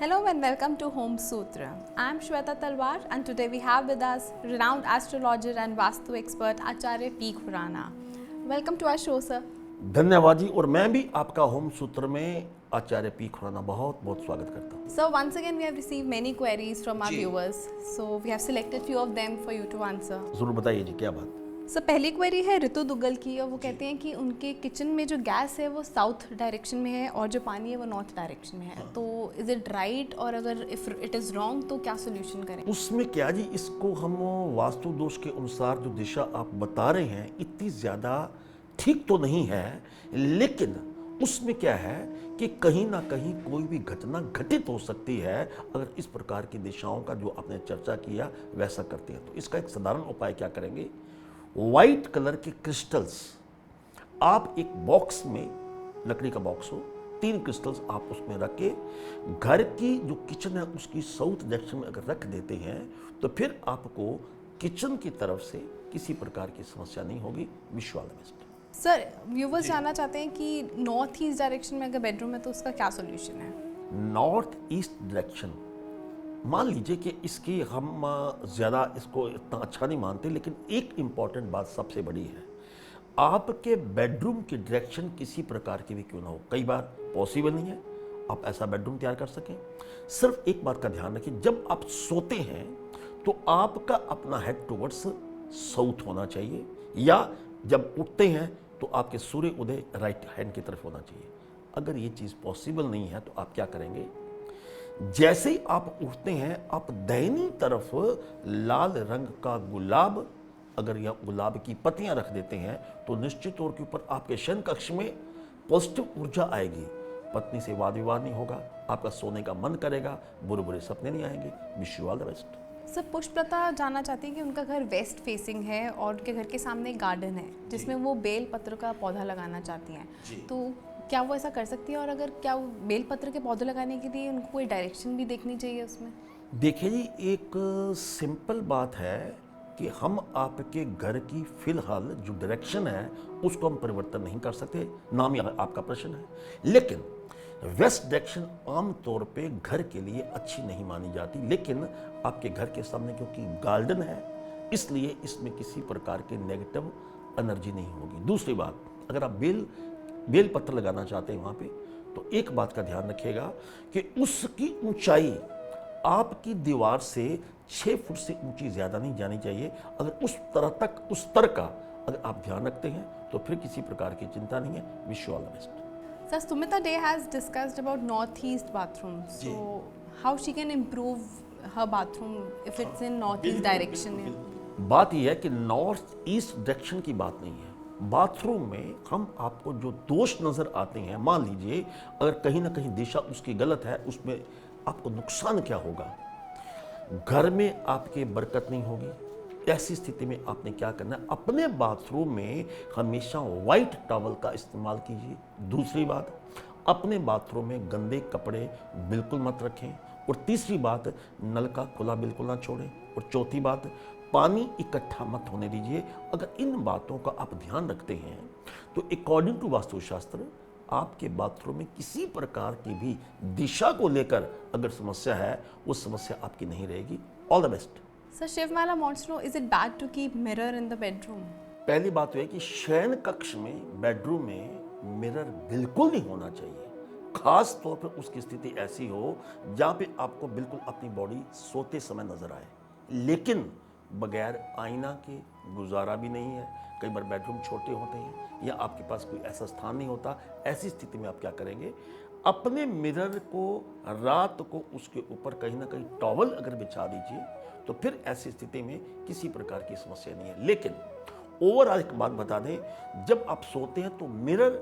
Hello and welcome to Home Sutra. I am Shweta Talwar and today we have with us renowned astrologer and Vastu expert Acharya P. Khurana. Welcome to our show, sir. धन्यवाद जी। और मैं भी आपका home सूत्र में आचार्य P Khurana बहुत बहुत स्वागत करता हूँ। So once again we have received many queries from our viewers. So we have selected few of them for you to answer. जरूर बताइए जी, क्या बात। सर पहली क्वेरी है ऋतु दुग्गल की और वो कहते हैं कि उनके किचन में जो गैस है वो साउथ डायरेक्शन में है और जो पानी है वो नॉर्थ डायरेक्शन में है। तो इज इट राइट और अगर इफ इट इज रॉन्ग तो क्या सोल्यूशन करें? उसमें क्या जी, इसको हम वास्तु दोष के अनुसार जो दिशा आप बता रहे हैं इतनी ज्यादा ठीक तो नहीं है, लेकिन उसमें क्या है कि कहीं ना कहीं कोई भी घटना घटित हो सकती है अगर इस प्रकार की दिशाओं का जो आपने चर्चा किया वैसा करते हैं। तो इसका एक साधारण उपाय क्या करेंगे, व्हाइट कलर के क्रिस्टल्स आप एक बॉक्स में, लकड़ी का बॉक्स हो, 3 क्रिस्टल्स आप उसमें रख के घर की जो किचन है उसकी साउथ डायरेक्शन में अगर रख देते हैं तो फिर आपको किचन की तरफ से किसी प्रकार की समस्या नहीं होगी। Wish you all the best. Sir viewers जानना चाहते हैं कि नॉर्थ ईस्ट डायरेक्शन में अगर बेडरूम है तो उसका क्या सोल्यूशन है? नॉर्थ ईस्ट डायरेक्शन, मान लीजिए कि इसकी हम ज़्यादा इसको इतना अच्छा नहीं मानते, लेकिन एक इम्पॉर्टेंट बात सबसे बड़ी है, आपके बेडरूम की डायरेक्शन किसी प्रकार की भी क्यों ना हो, कई बार पॉसिबल नहीं है आप ऐसा बेडरूम तैयार कर सकें। सिर्फ एक बात का ध्यान रखिए, जब आप सोते हैं तो आपका अपना हेड टुवर्ड्स साउथ होना चाहिए, या जब उठते हैं तो आपके सूर्य उदय राइट हैंड की तरफ होना चाहिए। अगर ये चीज़ पॉसिबल नहीं है तो आप क्या करेंगे, जैसे ही आप उठते हैं आप दाहिनी तरफ लाल रंग का गुलाब, अगर या गुलाब की पत्तियां रख देते हैं तो निश्चित तौर के ऊपर आपके शयन कक्ष में पॉजिटिव ऊर्जा आएगी, पत्नी से वाद विवाद नहीं होगा, आपका सोने का मन करेगा, बुरे बुरे सपने नहीं आएंगे। Wish you all the best. Sir Pushpalata जानना चाहती हैं कि उनका घर वेस्ट फेसिंग है और उनके घर के सामने एक गार्डन है जिसमें वो बेल पत्र का पौधा लगाना चाहती हैं, तो क्या वो ऐसा कर सकती है? और अगर क्या वो बेल पत्र के पौधे लगाने के लिए उनको कोई डायरेक्शन भी देखनी चाहिए उसमें? देखिए जी, एक सिंपल बात है कि हम आपके घर की फिलहाल जो डायरेक्शन है उसको हम परिवर्तन नहीं कर सकते, नाम ही आपका प्रश्न है, लेकिन वेस्ट डायरेक्शन आमतौर पे घर के लिए अच्छी नहीं मानी जाती, लेकिन आपके घर के सामने क्योंकि गार्डन है इसलिए इसमें किसी प्रकार के नेगेटिव एनर्जी नहीं होगी। दूसरी बात, अगर आप बेल पत्र लगाना चाहते हैं वहां पे, तो एक बात का ध्यान रखिएगा कि उसकी ऊंचाई आपकी दीवार से 6 फुट से ऊंची ज्यादा नहीं जानी चाहिए। अगर उस स्तर का अगर आप ध्यान रखते हैं तो फिर किसी प्रकार की चिंता नहीं है। Wish you all the best. Sir, Sumita Day has discussed about northeast bathroom. So how she can improve her bathroom if it's in northeast direction? बात यह है कि नॉर्थ ईस्ट डायरेक्शन की बात नहीं है, बाथरूम में हम आपको जो दोष नजर आते हैं, मान लीजिए अगर कहीं ना कहीं दिशा उसकी गलत है, उसमें आपको नुकसान क्या होगा, घर में आपके बरकत नहीं होगी। ऐसी स्थिति में आपने क्या करना है, अपने बाथरूम में हमेशा व्हाइट टॉवल का इस्तेमाल कीजिए। दूसरी बात, अपने बाथरूम में गंदे कपड़े बिल्कुल मत रखें। और तीसरी बात, नल का खुला बिल्कुल ना छोड़ें। और चौथी बात, पानी इकट्ठा मत होने दीजिए। अगर इन बातों का आप ध्यान रखते हैं तो अकॉर्डिंग टू वास्तुशास्त्र आपके बाथरूम में किसी प्रकार की भी दिशा को लेकर अगर समस्या है वो समस्या आपकी नहीं रहेगी। All the best. Sir, Shivmala wants to know, is it bad to keep mirror in the bedroom? पहली बात तो है कि शयन कक्ष में, बेडरूम में मिरर बिल्कुल नहीं होना चाहिए, खास तौर पर उसकी स्थिति ऐसी हो जहां पे आपको बिल्कुल अपनी बॉडी सोते समय नजर आए, लेकिन बगैर आईना के गुजारा भी नहीं है। कई बार बेडरूम छोटे होते हैं या आपके पास कोई ऐसा स्थान नहीं होता, ऐसी स्थिति में आप क्या करेंगे, अपने मिरर को रात को उसके ऊपर कहीं ना कहीं टॉवल अगर बिछा दीजिए तो फिर ऐसी स्थिति में किसी प्रकार की समस्या नहीं है। लेकिन ओवरऑल एक बात बता दें, जब आप सोते हैं तो मिरर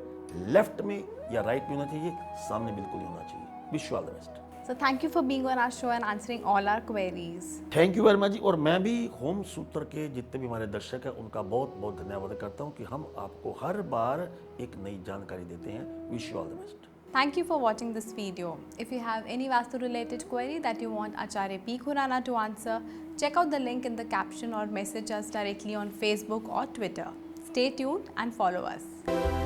लेफ्ट में या राइट में होना चाहिए, सामने बिल्कुल नहीं होना चाहिए। Wish you all the best. So thank you for being on our show and answering all our queries. Thank you very much जी। और मैं भी होम सूत्र के जितने भी हमारे दर्शक हैं उनका बहुत बहुत धन्यवाद करता हूं कि हम आपको हर बार एक नई जानकारी देते हैं। Wish you all the best. Thank you for watching this video. If you have any Vastu related query that you want Acharya P. Khurana to answer, check out the link in the caption or message us directly on Facebook or Twitter. Stay tuned and follow us.